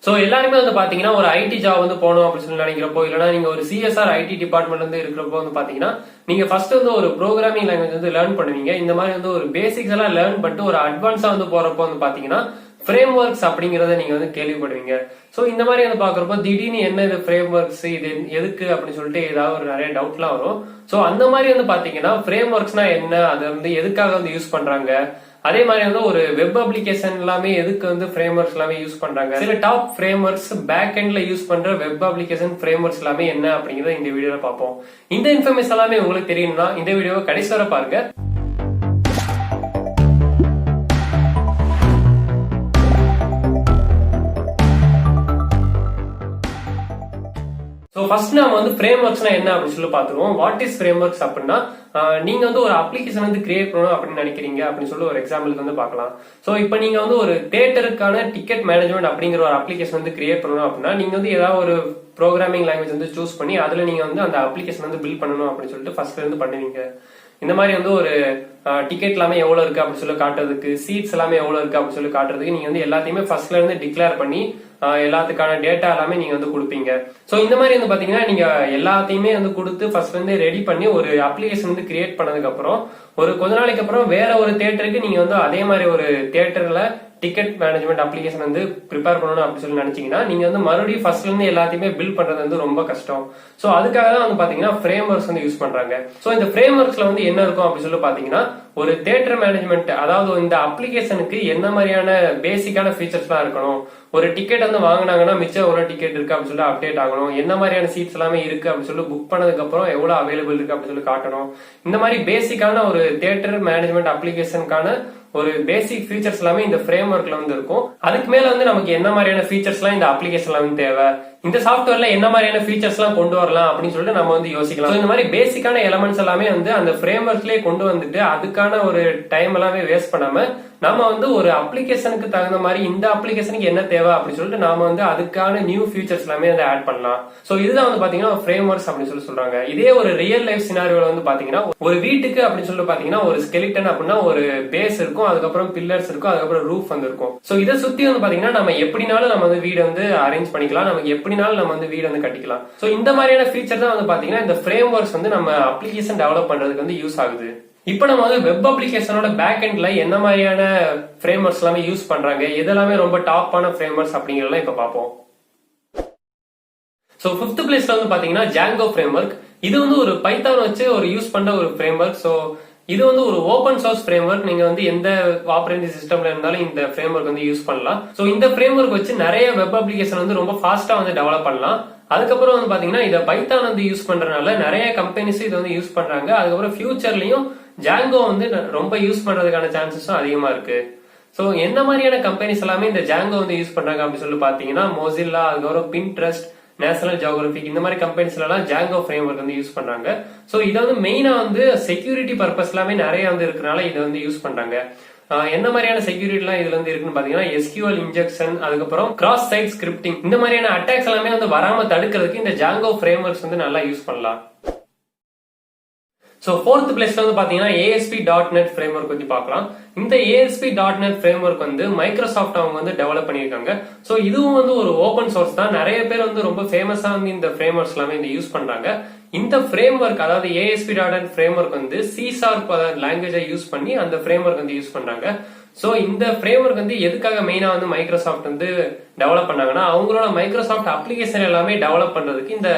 So எல்லாருமே வந்து பாத்தீங்கன்னா ஒரு ஐடி ஜாப் வந்து போகணும் அப்படின்னு சொல்லி நினைக்கிறப்போ, இல்லைன்னா நீங்க ஒரு சிஎஸ்ஆர் ஐடி டிபார்ட்மெண்ட் வந்து இருக்கிறப்போ வந்து பாத்தீங்கன்னா நீங்க ஃபர்ஸ்ட் வந்து ஒரு ப்ரோக்ராமிங் லாங்குவேஜ் வந்து லேர்ன் பண்ணுவீங்க. இந்த மாதிரி வந்து ஒரு பேசிக்ஸ் எல்லாம் லேர்ன் பண்ணிட்டு ஒரு அட்வான்ஸா வந்து போறப்போ வந்து பாத்தீங்கன்னா ஃப்ரேம் ஒர்க்ஸ் அப்படிங்கறத நீங்க வந்து கேள்விப்படுவீங்க. சோ இந்த மாதிரி வந்து பாக்குறப்போ திடீர்னு என்ன இது ஃப்ரேம் ஒர்க்ஸ், இது எதுக்கு அப்படின்னு சொல்லிட்டு ஏதாவது ஒரு நிறைய டவுட்லாம் வரும். சோ அந்த மாதிரி வந்து பாத்தீங்கன்னா ஃப்ரேம் ஒர்க்ஸ்னா என்ன, அதை வந்து எதுக்காக வந்து யூஸ் பண்றாங்க, அதே மாதிரி வந்து ஒரு வெப் அப்ளிகேஷன் எல்லாமே எதுக்கு வந்து ஃப்ரேம் ஒர்க்ஸ் எல்லாமே யூஸ் பண்றாங்க, சில டாப் ஃப்ரேம் ஒர்க்ஸ் பேக் எண்ட்ல யூஸ் பண்ற வெப் அப்ளிகேஷன் ஃப்ரேம் ஒர்க்ஸ் எல்லாமே என்ன அப்படிங்கறத இந்த வீடியோல பார்ப்போம். இந்த இன்ஃபர்மேஷன் எல்லாமே உங்களுக்கு தெரியணும்னா இந்த வீடியோவை கடைசி வரை பாருங்க. ஃபர்ஸ்ட் நாம வந்து ஃப்ரேம் ஒர்க்ஸ்னா என்ன அப்படின்னு சொல்லி பாத்துருவோம். வாட் இஸ் ஃப்ரேம் ஒர்க்ஸ் அப்படின்னா, நீங்க வந்து ஒரு அப்ளிகேஷன் வந்து கிரியேட் பண்ணணும் அப்படின்னு நினைக்கிறீங்க அப்படின்னு சொல்லி ஒரு எக்ஸாம்பிளுக்கு வந்து பார்க்கலாம். சோ இப்போ நீங்க வந்து ஒரு தியேட்டருக்கான டிக்கெட் மேனேஜ்மெண்ட் அப்படிங்கிற ஒரு அப்ளிகேஷன் வந்து கிரியேட் பண்ணணும் அப்படின்னா நீங்க வந்து ஏதாவது ஒரு ப்ரோக்ராமிங் லாங்குவேஜ் வந்து சூஸ் பண்ணி அதுல நீங்க வந்து அந்த அப்ளிகேஷன் வந்து பில்ட் பண்ணணும் அப்படின்னு சொல்லிட்டு ஃபர்ஸ்ட்ல இருந்து பண்ணுவீங்க. இந்த மாதிரி வந்து ஒரு டிக்கெட் எல்லாமே எவ்வளவு இருக்கு அப்படின்னு சொல்லி காட்டுறதுக்கு, சீட்ஸ் எல்லாமே எவ்வளவு இருக்கு அப்படின்னு சொல்லி காட்டுறதுக்கு நீங்க வந்து எல்லாத்தையுமே ஃபர்ஸ்ட்ல இருந்து டிக்ளேர் பண்ணி எல்லாத்துக்கான டேட்டா எல்லாமே நீங்க வந்து கொடுப்பீங்க. சோ இந்த மாதிரி வந்து பாத்தீங்கன்னா நீங்க எல்லாத்தையுமே வந்து கொடுத்து ஃபர்ஸ்ட் வந்து ரெடி பண்ணி ஒரு அப்ளிகேஷன் வந்து கிரியேட் பண்ணதுக்கு அப்புறம் ஒரு கொஞ்ச நாளைக்கு அப்புறம் வேற ஒரு தியேட்டருக்கு நீங்க வந்து அதே மாதிரி ஒரு தியேட்டர்ல டிக்கெட் மேனேஜ்மெண்ட் அப்ளிகேஷன் வந்து ப்ரிப்பேர் பண்ணணும் அப்படின்னு சொல்லி நினைச்சீங்கன்னா நீங்க வந்து மறுபடியும் ஃபர்ஸ்ட்ல இருந்து எல்லாத்தையுமே பில்ட் பண்றது வந்து ரொம்ப கஷ்டம். சோ அதுக்காக தான் வந்து பாத்தீங்கன்னா ஃப்ரேம் ஒர்க்ஸ் வந்து யூஸ் பண்றாங்க. சோ இந்த ஃப்ரேம் ஒர்க்ஸ்ல வந்து என்ன இருக்கும் அப்படின்னு சொல்லி பாத்தீங்கன்னா ஒரு தியேட்டர் மேனேஜ்மெண்ட், அதாவது இந்த அப்ளிகேஷனுக்கு என்ன மாதிரியான பேசிக்கான ஃபீச்சர்ஸ் எல்லாம் இருக்கணும், ஒரு டிக்கெட் வந்து வாங்கினாங்கன்னா மிச்சம் எவ்வளவு டிக்கெட் இருக்கு அப்படின்னு சொல்லி அப்டேட் ஆகணும், என்ன மாதிரியான சீட்ஸ் எல்லாமே இருக்கு அப்படின்னு சொல்லி புக் பண்ணதுக்கு அப்புறம் எவ்வளவு அவைலபிள் இருக்கு அப்படின்னு சொல்லி காட்டணும். இந்த மாதிரி பேசிக்கான ஒரு தியேட்டர் மேனேஜ்மெண்ட் அப்ளிகேஷனுக்கான ஒரு பேசிக் ஃபீச்சர்ஸ் எல்லாமே இந்த ஃப்ரேம் ஒர்க்ல வந்து இருக்கும். அதுக்கு மேல வந்து நமக்கு என்ன மாதிரியான ஃபீச்சர்ஸ் எல்லாம் இந்த அப்ளிகேஷன்ல வந்து தேவை, இந்த சாஃப்ட்வேர்ல என்ன மாதிரியான ஃபீச்சர்ஸ் எல்லாம் கொண்டு வரலாம் அப்படின்னு சொல்லிட்டு நம்ம வந்து யோசிக்கலாம். இந்த மாதிரி பேசிக்கான எலமெண்ட்ஸ் எல்லாமே வந்து அந்த ஃப்ரேம் ஒர்க்லயே கொண்டு வந்துட்டு அதுக்கான ஒரு டைம் எல்லாமே வேஸ்ட் பண்ணாம நாம வந்து ஒரு அப்ளிகேஷனுக்கு தகுந்த மாதிரி இந்த அப்ளிகேஷனுக்கு என்ன தேவை அப்படின்னு சொல்லிட்டு நாம வந்து அதுக்கான நியூ ஃபீச்சர்ஸ் எல்லாமே வந்து ஆட் பண்ணலாம். சோ இதுதான் வந்து பாத்தீங்கன்னா ஃப்ரேம் ஒர்க்ஸ் அப்படின்னு சொல்லி சொல்றாங்க. இதே ஒரு ரியல் லைஃப் சினாரியோல வந்து பாத்தீங்கன்னா ஒரு வீட்டுக்கு அப்படின்னு சொல்லி பாத்தீங்கன்னா ஒரு ஸ்கெலிட்டன் அப்படின்னா ஒரு பேஸ் இருக்கும், அதுக்கப்புறம் பில்லர்ஸ் இருக்கும், அதுக்கப்புறம் ரூஃப் வந்து இருக்கும். சோ இதை சுத்தி வந்து பாத்தீங்கன்னா நம்ம எப்படினாலும் நம்ம வந்து வீடு வந்து அரேஞ்ச் பண்ணிக்கலாம், நமக்கு எப்படினாலும் நம்ம வந்து வீடு வந்து கட்டிக்கலாம். சோ இந்த மாதிரியான ஃபீச்சர் தான் வந்து பாத்தீங்கன்னா இந்த ஃப்ரேம் ஒர்க்ஸ் வந்து நம்ம அப்ளிகேஷன் டெவலப் பண்றதுக்கு வந்து யூஸ் ஆகுது. இப்ப நம்ம வந்து வெப் அப்ளிகேஷனோட பேக் எண்ட்ல என்ன மாதிரியான ஃப்ரேம் ஒர்க்ஸ் எல்லாமே யூஸ் பண்றாங்க, இதெல்லாமே ரொம்ப டாப்பான ஃப்ரேம் ஒர்க்ஸ் அப்படிங்கறதெல்லாம் இப்ப பாப்போம். சோ 5th பிளேஸ்ல வந்து பாத்தீங்கன்னா Django ஃப்ரேம் ஒர்க். இது வந்து ஒரு பைத்தான் வச்சு ஒரு யூஸ் பண்ற ஒரு ஃப்ரேம் ஒர்க். சோ இது வந்து ஒரு ஓபன் சோர்ஸ் ஃப்ரேம் ஒர்க். நீங்க வந்து எந்த ஆப்பரேட்டிங் சிஸ்டம்ல இருந்தாலும் இந்த ஃப்ரேம் ஒர்க் வந்து யூஸ் பண்ணலாம். சோ இந்த ஃப்ரேம் ஒர்க் வச்சு நிறைய வெப் அப்ளிகேஷன் வந்து ரொம்ப ஃபாஸ்டா வந்து டெவலப் பண்ணலாம். அதுக்கப்புறம் வந்து பாத்தீங்கன்னா இதை பைத்தான் வந்து யூஸ் பண்றதுனால நிறைய கம்பெனிஸ் இதை வந்து யூஸ் பண்றாங்க. அதுக்கப்புறம் ஃபியூச்சர்லயும் Django வந்து ரொம்ப யூஸ் பண்றதுக்கான சான்சஸும் அதிகமா இருக்கு. சோ என்ன மாதிரியான கம்பெனிஸ் எல்லாமே இந்த Django வந்து யூஸ் பண்றாங்க அப்படின்னு சொல்லி பாத்தீங்கன்னா மொசில்லா, அதுக்கப்புறம் பின்ட்ரெஸ்ட், நேஷனல் ஜியோகிராபிக், இந்த மாதிரி கம்பெனிஸ்ல எல்லாம் Django ஃப்ரேம் ஒர்க் வந்து யூஸ் பண்றாங்க. சோ இதை வந்து மெயினா வந்து செக்யூரிட்டி பர்பஸ் எல்லாமே நிறைய வந்து இருக்கனால இதை வந்து யூஸ் பண்றாங்க. என்ன மாதிரியான செக்யூரிட்டி எல்லாம் இதுல வந்து இருக்குன்னு பாத்தீங்கன்னா SQL இன்ஜெக்ஷன், அதுக்கப்புறம் கிராஸ் சைட் ஸ்கிரிப்டிங், இந்த மாதிரியான அட்டாக்ஸ் எல்லாமே வந்து வராம தடுக்கிறதுக்கு இந்த Django ஃப்ரேம் ஒர்க்ஸ் வந்து நல்லா யூஸ் பண்ணலாம். சோ 4th பிளேஸ்ல வந்து பாத்தீங்கன்னா ASP.NET ஃப்ரேம்வொர்க் பத்தி பார்க்கலாம். இந்த ASP.NET ஃப்ரேம்வொர்க் வந்து மைக்ரோசாஃப்ட் அவங்க வந்து டெவலப் பண்ணிருக்காங்க. சோ இதுவும் வந்து ஒரு ஓபன் சோர்ஸ் தான். நிறைய பேர் வந்து ரொம்ப ஃபேமஸா வந்து இந்த ஃப்ரேம்வொர்க்ஸ் எல்லாமே இந்த யூஸ் பண்றாங்க. இந்த ஃப்ரேம்வொர்க், அதாவது ASP.NET ஃப்ரேம்வொர்க் வந்து C# லாங்குவேஜை யூஸ் பண்ணி அந்த ஃப்ரேம்வொர்க் வந்து யூஸ் பண்றாங்க. சோ இந்த ஃப்ரேம்வொர்க் வந்து எதுக்காக மெயினா வந்து மைக்ரோசாஃப்ட் வந்து டெவலப் பண்ணாங்கன்னா அவங்களோட மைக்ரோசாஃப்ட் அப்ளிகேஷன் எல்லாமே டெவலப் பண்றதுக்கு இந்த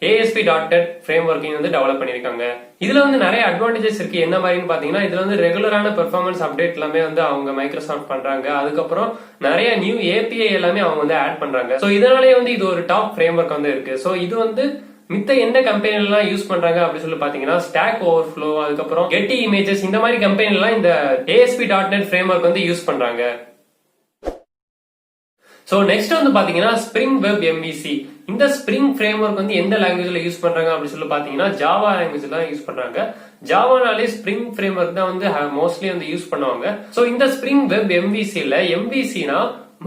ASP.NET ஃப்ரேம்வொர்க்கிங் வந்து டெவலப் பண்ணிருக்காங்க. இதுல வந்து நிறைய அட்வான்டேஜஸ் இருக்கு. என்ன மாதிரின்னு பாத்தீங்கன்னா இதுல வந்து ரெகுலரான பெர்ஃபார்மன்ஸ் அப்டேட் எல்லாமே வந்து அவங்க மைக்ரோசாஃப்ட் பண்றாங்க. அதுக்கப்புறம் நிறைய நியூ API எல்லாமே அவங்க வந்து ஆட் பண்றாங்க. சோ இதனாலேயே வந்து இது ஒரு டாப் ஃப்ரேம்வொர்க் வந்து இருக்கு. சோ இது வந்து மித்த எந்த கம்பெனி எல்லாம் யூஸ் பண்றாங்க அப்படின்னு சொல்லி பாத்தீங்கன்னா ஸ்டாக் ஓவர்ஃப்ளோ, அதுக்கப்புறம் கெட்டி இமேஜஸ், இந்த மாதிரி கம்பெனி எல்லாம் இந்த ASP.NET ஃப்ரேம்வொர்க் வந்து யூஸ் பண்றாங்க. சோ நெக்ஸ்ட் வந்து பாத்தீங்கன்னா ஸ்பிரிங் வெப் MVC. இந்த ஸ்பிரிங் ஃப்ரேம்வொர்க் வந்து எந்த லாங்குவேஜ்ல யூஸ் பண்றாங்க அப்படின்னு சொல்லி பாத்தீங்கன்னா ஜாவா லாங்குவேஜ்ல தான் யூஸ் பண்றாங்க. ஜாவானாலே ஸ்பிரிங் ஃப்ரேம்வொர்க் தான் வந்து மோஸ்ட்லி வந்து யூஸ் பண்ணுவாங்க. சோ இந்த ஸ்பிரிங் வெப் MVCல MVCனா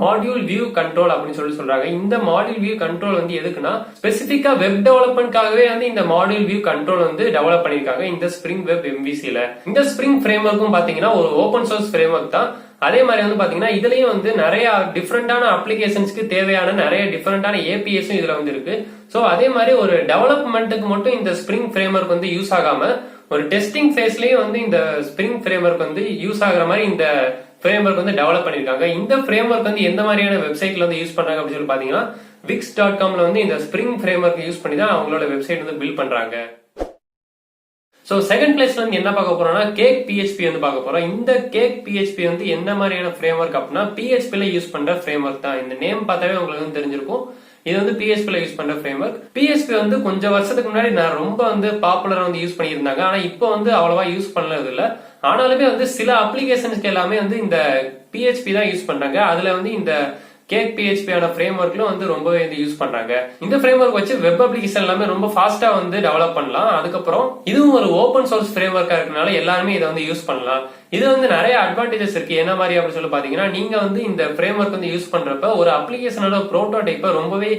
மாடியூல் வியூ கண்ட்ரோல் அப்படின்னு சொல்லி சொல்றாங்க. இந்த மாடியூல் வியூ கண்ட்ரோல் வந்து எதுக்குன்னா ஸ்பெசிபிக்கா வெப் டெவலப்மெண்ட்காகவே வந்து இந்த மாடியூல் வியூ கண்ட்ரோல் வந்து டெவலப் பண்ணிருக்காங்க இந்த ஸ்பிரிங் வெப் MVCல. இந்த ஸ்பிரிங் ஃப்ரேம்வொர்க்கும் பாத்தீங்கன்னா ஒரு ஓபன் சோர்ஸ் ஃப்ரேம்வொர்க் தான். அதே மாதிரி வந்து பாத்தீங்கன்னா இதுலயும் வந்து நிறைய டிஃப்ரெண்டான அப்ளிகேஷன்ஸ்க்கு தேவையான நிறைய டிஃப்ரெண்டான ஏபிஎஸும் இதுல வந்து இருக்கு. சோ அதே மாதிரி ஒரு டெவலப்மெண்ட்டுக்கு மட்டும் இந்த ஸ்பிரிங் ஃப்ரேம்வொர்க் வந்து யூஸ் ஆகாம ஒரு டெஸ்டிங் ஃபேஸ்லயும் வந்து இந்த ஸ்பிரிங் ஃப்ரேம்வொர்க் வந்து யூஸ் ஆகுற மாதிரி இந்த ஃப்ரேம்வொர்க் வந்து டெவலப் பண்ணிருக்காங்க. இந்த ஃப்ரேம்வொர்க் வந்து எந்த மாதிரியான வெப்சைட்ல வந்து யூஸ் பண்றாங்க அப்படின்னு சொல்லி பாத்தீங்கன்னா wix.comல வந்து இந்த ஸ்பிரிங் ஃப்ரேம்வொர்க் யூஸ் பண்ணி தான் அவங்களோட வெப்சைட் வந்து பில்ட் பண்றாங்க. சோ செகண்ட் பிளேஸ்ல வந்து என்ன பார்க்க போறோம்னா CakePHP வந்து பார்க்க போறோம். இந்த CakePHP வந்து என்ன மாதிரியான ஃப்ரேம்வொர்க் அப்படின்னா PHP ல யூஸ் பண்ற ஃப்ரேம்வொர்க் தான். இந்த நேம் பார்த்தாவே உங்களுக்கு வந்து தெரிஞ்சிருக்கும். இது வந்து PHP ல யூஸ் பண்ற ஃப்ரேம்வொர்க். PHP வந்து கொஞ்சம் வருஷத்துக்கு முன்னாடி நான் ரொம்ப வந்து பாப்புலரா வந்து யூஸ் பண்ணியிருந்தாங்க. ஆனா இப்போ வந்து அவ்வளவா யூஸ் பண்ணது இல்ல. ஆனாலுமே வந்து சில அப்ளிகேஷன்ஸ்க்கு எல்லாமே வந்து இந்த PHP தான் யூஸ் பண்றாங்க. அதுல வந்து இந்த CakePHP ஆன ஃப்ரேம்வொர்க்ல வந்து ரொம்பவே வந்து யூஸ் பண்றாங்க. இந்த ஃப்ரேம்வொர்க் வச்சு வெப் அப்ளிகேஷன் எல்லாமே ரொம்ப ஃபாஸ்டா வந்து டெவலப் பண்ணலாம். அதுக்கப்புறம் இதுவும் ஒரு ஓபன் சோர்ஸ் ஃப்ரேம்வொர்க்கா இருக்கனால எல்லாருமே இதை வந்து யூஸ் பண்ணலாம். இது வந்து நிறைய அட்வான்டேஜஸ் இருக்கு. என்ன மாதிரி அப்படின்னு சொல்லி பாத்தீங்கன்னா நீங்க வந்து இந்த ஃப்ரேம்வொர்க் வந்து யூஸ் பண்றப்ப ஒரு அப்ளிகேஷனோட புரோட்டோடைப்பை ரொம்பவே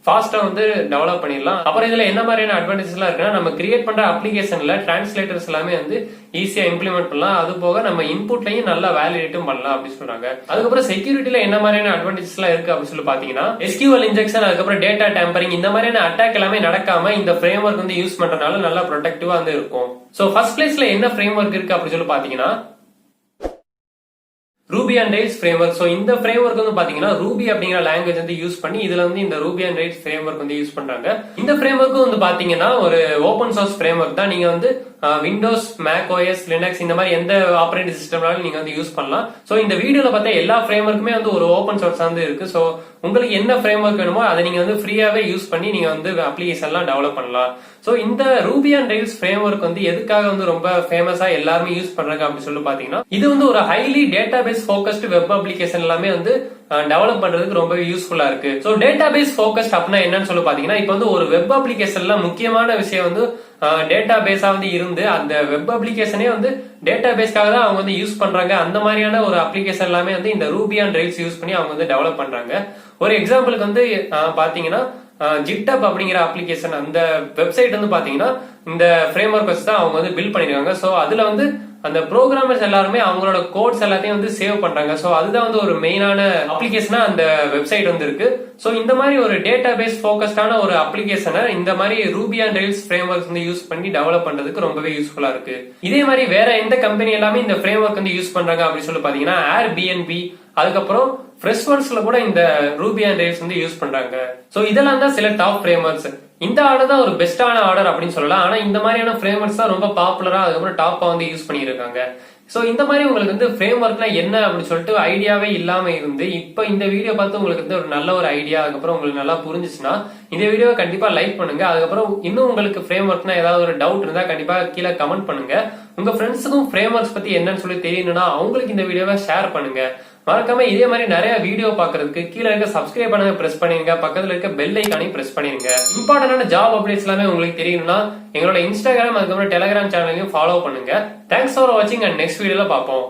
ஃபாஸ்டா வந்து டெவலப் பண்ணிடலாம். அப்புறம் இதுல என்ன மாதிரியான அட்வான்டேஜஸ் எல்லாம் இருக்குன்னா நம்ம கிரியேட் பண்ற அப்ளிகேஷன்ல டிரான்ஸ்லேட்டர்ஸ் எல்லாமே வந்து ஈஸியா இம்ப்ளிமெண்ட் பண்ணலாம். அது போக நம்ம இன்புட்லயும் நல்லா வேலிடேட்டும் பண்ணலாம் அப்படின்னு சொல்றாங்க. அதுக்கப்புறம் செக்யூரிட்டில என்ன மாதிரியான அட்வான்டேஜஸ் எல்லாம் இருக்கு அப்படின்னு சொல்லி பாத்தீங்கன்னா SQL இன்ஜெக்ஷன், அதுக்கப்புறம் டேட்டா டேம்பரிங் இந்த மாதிரியான அட்டாக் எல்லாமே நடக்காம இந்த ஃப்ரேம்வொர்க் வந்து யூஸ் பண்றதுனால நல்லா ப்ரொடெக்டிவா வந்து இருக்கும். சோ ஃபர்ஸ்ட் பிளேஸ்ல என்ன ஃப்ரேம்வொர்க் இருக்கு அப்படின்னு சொல்லி பாத்தீங்கன்னா Ruby on Rails framework. So இந்த framework வந்து பாத்தீங்கன்னா Ruby அப்படிங்கிற லாங்குவேஜ் வந்து யூஸ் பண்ணி இதுல வந்து இந்த Ruby on Rails framework வந்து யூஸ் பண்றாங்க. இந்த framework வந்து பாத்தீங்கன்னா ஒரு ஓபன் சோர்ஸ் framework தான். நீங்க வந்து விண்டோஸ், மேக் ஓஎஸ், லினக்ஸ் இந்த மாதிரி எந்த ஆப்பரேட்டிங் சிஸ்டம்னாலும் நீங்க வந்து யூஸ் பண்ணலாம். சோ இந்த வீடியோல பார்த்தா எல்லா ஃப்ரேம்வொர்க்குமே வந்து ஒரு ஓபன் சோர்ஸ் வந்து இருக்கு. சோ உங்களுக்கு என்ன ஃப்ரேம்வொர்க் வேணுமோ அதை நீங்க வந்து ஃப்ரீயாவே யூஸ் பண்ணி நீங்க வந்து அப்ளிகேஷன் எல்லாம் டெவலப் பண்ணலாம். சோ இந்த Ruby on Rails framework வந்து எதுக்காக வந்து ரொம்ப ஃபேமஸா எல்லாருமே யூஸ் பண்றாங்க அப்படின்னு சொல்லி பாத்தீங்கன்னா இது வந்து ஒரு highly database focused web application எல்லாமே வந்து டெவலப் பண்றதுக்கு ரொம்ப யூஸ்ஃபுல்லா இருக்கு. சோ டேட்டாபேஸ் ஃபோக்கஸ்ட் அப்படின்னா என்னன்னு சொல்லி பாத்தீங்கன்னா இப்போ வந்து ஒரு வெப் அப்ளிகேஷன்ல முக்கியமான விஷயம் வந்து டேட்டாபேஸா வந்து இருந்து அந்த வெப் அப்ளிகேஷனே வந்து டேட்டாபேஸ்க்காக தான் அவங்க வந்து யூஸ் பண்றாங்க. அந்த மாதிரியான ஒரு அப்ளிகேஷன் எல்லாமே வந்து இந்த Ruby on Rails யூஸ் பண்ணி அவங்க வந்து டெவலப் பண்றாங்க. ஒரு எக்ஸாம்பிளுக்கு வந்து பாத்தீங்கன்னா GitHub அப்படிங்கிற அப்ளிகேஷன் அந்த வெப்சைட் வந்து பாத்தீங்கன்னா இந்த ஃப்ரேம்வொர்க் வச்சு தான் அவங்க வந்து பில்ட் பண்ணிருக்காங்க. சோ அதுல வந்து அந்த ப்ரோக்ராமர்ஸ் எல்லாருமே அவங்களோட கோட்ஸ் எல்லாத்தையும் வந்து சேவ் பண்றாங்க. சோ அதுதான் வந்து ஒரு மெயினான அப்ளிகேஷனா அந்த வெப்சைட் வந்து இருக்கு. சோ இந்த மாதிரி ஒரு டேட்டாபேஸ் ஃபோக்கஸ்டான ஒரு அப்ளிகேஷனை இந்த மாதிரி Ruby on Rails frameworks வந்து யூஸ் பண்ணி டெவலப் பண்றதுக்கு ரொம்பவே யூஸ்ஃபுல்லா இருக்கு. இதே மாதிரி வேற எந்த கம்பெனி எல்லாமே இந்த ஃப்ரேம்வொர்க் வந்து யூஸ் பண்றாங்க அப்படின்னு சொல்லி பாத்தீங்கன்னா Airbnb, அதுக்கப்புறம் ஃப்ரெஷ்வர்ஸ்ல கூட இந்த Ruby on Rails வந்து யூஸ் பண்றாங்க. சோ இதெல்லாம் தான் சில டாப் ஃப்ரேம்வொர்க்ஸ். இந்த ஆர்டர் தான் ஒரு பெஸ்டான ஆர்டர் அப்படின்னு சொல்லலாம். ஆனா இந்த மாதிரியான ஃப்ரேம்வொர்க்ஸ் தான் ரொம்ப பாப்புலரா அதுக்கப்புறம் டாப்பா வந்து யூஸ் பண்ணிருக்காங்க. சோ இந்த மாதிரி உங்களுக்கு வந்து ஃப்ரேம்வொர்க்னா என்ன அப்படின்னு சொல்லிட்டு ஐடியாவே இல்லாம இருந்து இப்ப இந்த வீடியோ பார்த்து உங்களுக்கு வந்து ஒரு நல்ல ஒரு ஐடியா அதுக்கப்புறம் உங்களுக்கு நல்லா புரிஞ்சுச்சுன்னா இந்த வீடியோவை கண்டிப்பா லைக் பண்ணுங்க. அதுக்கப்புறம் இன்னும் உங்களுக்கு ஃப்ரேம்வொர்க்னா ஏதாவது ஒரு டவுட் இருந்தா கண்டிப்பா கீழே கமெண்ட் பண்ணுங்க. உங்க ஃப்ரெண்ட்ஸுக்கும் ஃப்ரேம்வொர்க்ஸ் பத்தி என்னன்னு சொல்லி தெரியணும்னா அவங்களுக்கு இந்த வீடியோவை ஷேர் பண்ணுங்க. மறக்காம இதே மாதிரி நிறைய வீடியோ பாக்குறதுக்கு கீழே இருக்க சப்ஸ்கிரைப் பண்ணுங்க பிரஸ் பண்ணிருங்க. பக்கத்துல இருக்க பெல் ஐக்கானையும் பிரஸ் பண்ணிருங்க. இம்பார்ட்டன்டான ஜாப் அப்டேட்ஸ் எல்லாமே உங்களுக்கு தெரியணும்னா எங்களோட இன்ஸ்டாகிராம் அதுக்கப்புறம் டெலிகிராம் சேனலையும் ஃபாலோ பண்ணுங்க. தேங்க்ஸ் ஃபார் வாட்சிங் அண்ட் நெக்ஸ்ட் வீடியோல பார்ப்போம்.